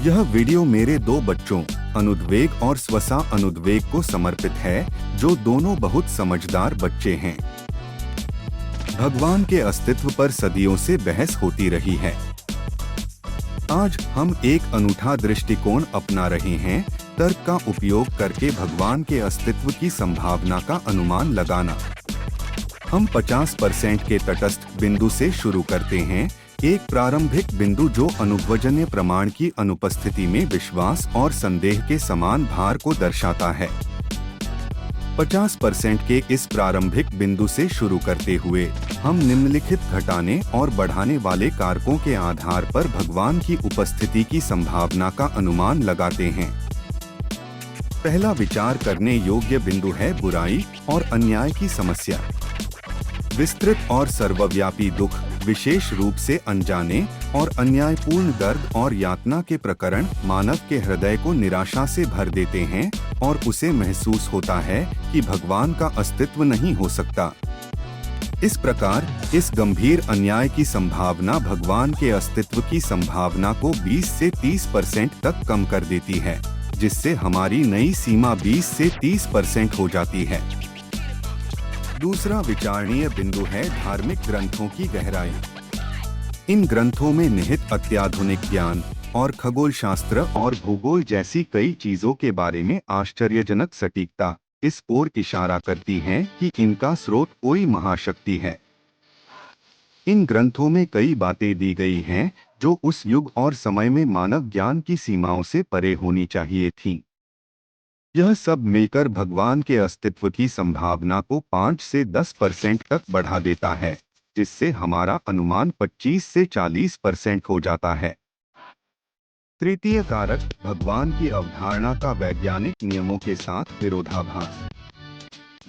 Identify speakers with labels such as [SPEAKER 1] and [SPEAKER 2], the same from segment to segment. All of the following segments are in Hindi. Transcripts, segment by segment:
[SPEAKER 1] यह वीडियो मेरे दो बच्चों अनुद्वेग और स्वसा अनुद्वेग को समर्पित है, जो दोनों बहुत समझदार बच्चे हैं। भगवान के अस्तित्व पर सदियों से बहस होती रही है। आज हम एक अनूठा दृष्टिकोण अपना रहे हैं, तर्क का उपयोग करके भगवान के अस्तित्व की संभावना का अनुमान लगाना। हम 50% के तटस्थ बिंदु से शुरू करते हैं, एक प्रारंभिक बिंदु जो अनुभवजन्य प्रमाण की अनुपस्थिति में विश्वास और संदेह के समान भार को दर्शाता है। 50% के इस प्रारंभिक बिंदु से शुरू करते हुए हम निम्नलिखित घटाने और बढ़ाने वाले कारकों के आधार पर भगवान की उपस्थिति की संभावना का अनुमान लगाते हैं। पहला विचार करने योग्य बिंदु है बुराई और अन्याय की समस्या। विस्तृत और सर्वव्यापी दुख, विशेष रूप से अनजाने और अन्यायपूर्ण दर्द और यातना के प्रकरण मानव के हृदय को निराशा से भर देते हैं और उसे महसूस होता है कि भगवान का अस्तित्व नहीं हो सकता। इस प्रकार इस गंभीर अन्याय की संभावना भगवान के अस्तित्व की संभावना को 20 से 30% तक कम कर देती है, जिससे हमारी नई सीमा 20 से 30% हो जाती है। दूसरा विचारणीय बिंदु है धार्मिक ग्रंथों की गहराई। इन ग्रंथों में निहित अत्याधुनिक ज्ञान और खगोल शास्त्र और भूगोल जैसी कई चीजों के बारे में आश्चर्यजनक सटीकता इस ओर इशारा करती है कि इनका स्रोत कोई महाशक्ति है। इन ग्रंथों में कई बातें दी गई हैं जो उस युग और समय में मानव ज्ञान की सीमाओं से परे होनी चाहिए थीं। यह सब मिलकर भगवान के अस्तित्व की संभावना को 5 से 10% तक बढ़ा देता है, जिससे हमारा अनुमान 25 से 40% हो जाता है। तृतीय कारक भगवान की अवधारणा का वैज्ञानिक नियमों के साथ विरोधाभास।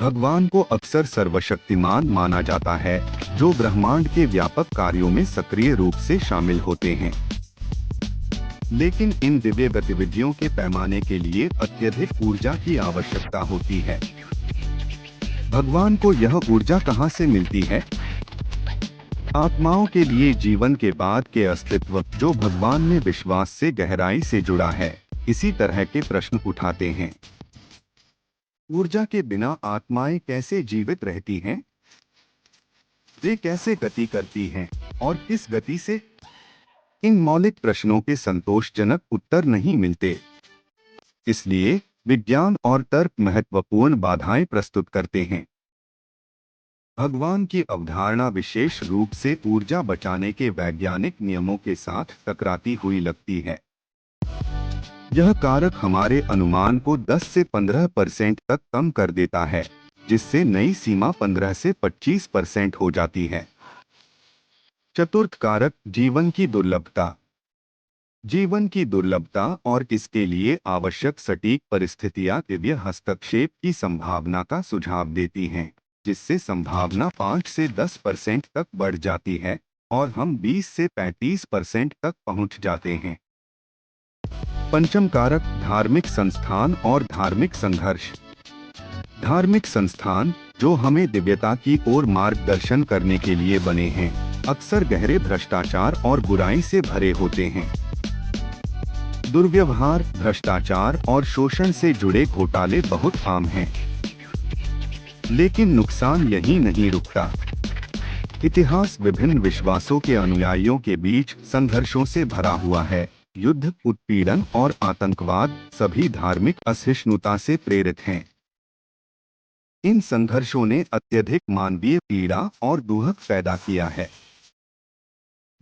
[SPEAKER 1] भगवान को अक्सर सर्वशक्तिमान माना जाता है, जो ब्रह्मांड के व्यापक कार्यों में सक्रिय रूप से शामिल होते हैं। लेकिन इन दिव्य गतिविधियों के पैमाने के लिए अत्यधिक ऊर्जा की आवश्यकता होती है। भगवान को यह ऊर्जा कहां से मिलती है? आत्माओं के लिए जीवन के बाद के अस्तित्व, जो भगवान में विश्वास से गहराई से जुड़ा है, इसी तरह के प्रश्न उठाते हैं। ऊर्जा के बिना आत्माएं कैसे जीवित रहती हैं? वे कैसे गति करती हैं और किस गति से? इन मौलिक प्रश्नों के संतोषजनक उत्तर नहीं मिलते। इसलिए विज्ञान और तर्क महत्वपूर्ण बाधाएं प्रस्तुत करते हैं। भगवान की अवधारणा विशेष रूप से ऊर्जा बचाने के वैज्ञानिक नियमों के साथ टकराती हुई लगती है। यह कारक हमारे अनुमान को 10 से 15% तक कम कर देता है, जिससे नई सीमा 15 से 25% हो जाती है। चतुर्थ कारक जीवन की दुर्लभता। जीवन की दुर्लभता और इसके लिए आवश्यक सटीक परिस्थितियां दिव्य हस्तक्षेप की संभावना का सुझाव देती हैं, जिससे संभावना 5 से 10% तक बढ़ जाती है और हम 20 से 35% तक पहुंच जाते हैं। पंचम कारक धार्मिक संस्थान और धार्मिक संघर्ष। धार्मिक संस्थान, जो हमें दिव्यता की ओर मार्गदर्शन करने के लिए बने हैं, अक्सर गहरे भ्रष्टाचार और बुराई से भरे होते हैं। दुर्व्यवहार, भ्रष्टाचार और शोषण से जुड़े घोटाले बहुत आम हैं। लेकिन नुकसान यहीं नहीं रुकता। इतिहास विभिन्न विश्वासों के अनुयायियों के बीच संघर्षों से भरा हुआ है। युद्ध, उत्पीड़न और आतंकवाद सभी धार्मिक असहिष्णुता से प्रेरित हैं। इन संघर्षों ने अत्यधिक मानवीय पीड़ा और दुख पैदा किया है।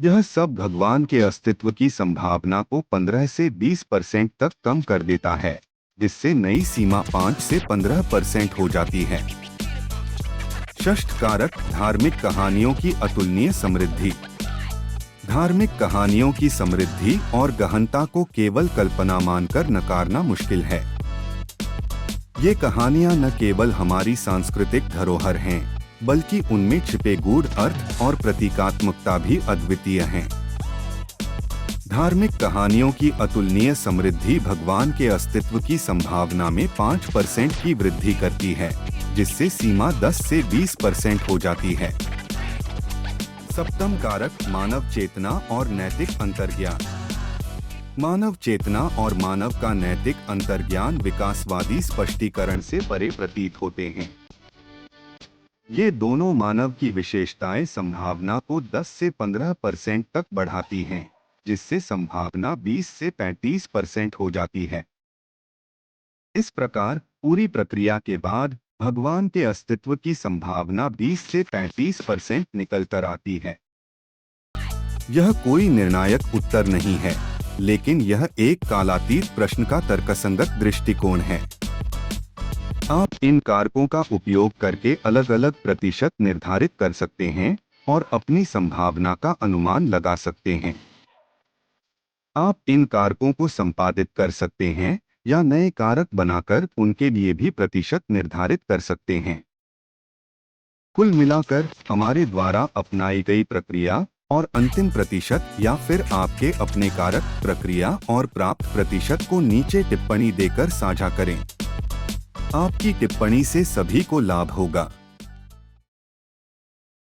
[SPEAKER 1] यह सब भगवान के अस्तित्व की संभावना को 15 से 20% तक कम कर देता है, जिससे नई सीमा 5 से 15% हो जाती है। षष्ठ कारक धार्मिक कहानियों की अतुलनीय समृद्धि। धार्मिक कहानियों की समृद्धि और गहनता को केवल कल्पना मानकर नकारना मुश्किल है। ये कहानियां न केवल हमारी सांस्कृतिक धरोहर हैं, बल्कि उनमें छिपे गूढ़ अर्थ और प्रतीकात्मकता भी अद्वितीय हैं। धार्मिक कहानियों की अतुलनीय समृद्धि भगवान के अस्तित्व की संभावना में 5% की वृद्धि करती है, जिससे सीमा 10 से 20% हो जाती है। सप्तम कारक मानव चेतना और नैतिक अंतर्ज्ञान। मानव चेतना और मानव का नैतिक अंतर्ज्ञान विकासवादी स्पष्टीकरण से परे प्रतीत होते हैं। ये दोनों मानव की विशेषताएं संभावना को 10 से 15% तक बढ़ाती हैं, जिससे संभावना 20 से 35% हो जाती है। इस प्रकार पूरी प्रक्रिया के बाद भगवान के अस्तित्व की संभावना 20 से 35% निकल कर आती है। यह कोई निर्णायक उत्तर नहीं है, लेकिन यह एक कालातीत प्रश्न का तर्कसंगत दृष्टिकोण है। आप इन कारकों का उपयोग करके अलग अलग प्रतिशत निर्धारित कर सकते हैं और अपनी संभावना का अनुमान लगा सकते हैं। आप इन कारकों को संपादित कर सकते हैं या नए कारक बनाकर उनके लिए भी प्रतिशत निर्धारित कर सकते हैं। कुल मिलाकर हमारे द्वारा अपनाई गई प्रक्रिया और अंतिम प्रतिशत या फिर आपके अपने कारक, प्रक्रिया और प्राप्त प्रतिशत को नीचे टिप्पणी देकर साझा करें। आपकी टिप्पणी से सभी को लाभ होगा।